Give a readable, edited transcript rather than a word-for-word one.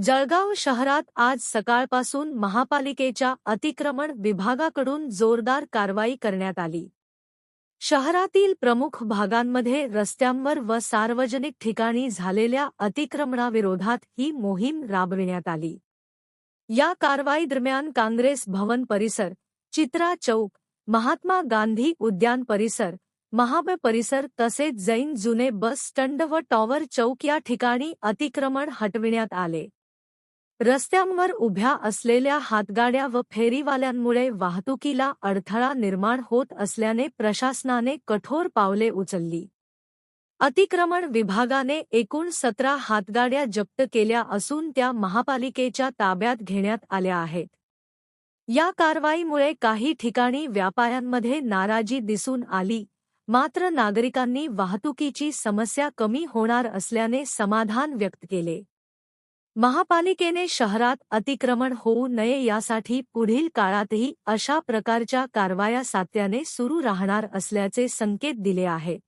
जळगाव शहरात आज सकाळपासून महापालिकेच्या अतिक्रमण विभागाकडून जोरदार कारवाई करण्यात आली. शहरातील प्रमुख भागांमध्ये रस्त्यांवर व सार्वजनिक ठिकाणी झालेल्या अतिक्रमणाविरोधात ही मोहीम राबविण्यात आली. या कारवाईदरम्यान काँग्रेस भवन परिसर, चित्रा चौक, महात्मा गांधी उद्यान परिसर, महाब परिसर तसेच जैन जुने बस स्टँड व टॉवर चौक या ठिकाणी अतिक्रमण हटविण्यात आले. रस्त्यांवर उभ्या असलेल्या हातगाड्या व फेरीवाल्यांमुळे वाहतुकीला अडथळा निर्माण होत असल्याने प्रशासनाने कठोर पावले उचलली. अतिक्रमण विभागाने एकूण 17 हातगाड्या जप्त केल्या असून त्या महापालिकेच्या ताब्यात घेण्यात आल्या आहेत. या कारवाईमुळे काही ठिकाणी व्यापाऱ्यांमध्ये नाराजी दिसून आली, मात्र नागरिकांनी वाहतुकीची समस्या कमी होणार असल्याने समाधान व्यक्त केले. महापालिकेने शहरात अतिक्रमण होऊ नये यासाठी पुढील काळातही अशा प्रकारच्या कारवाया सातत्याने सुरू राहणार असल्याचे संकेत दिले आहेत.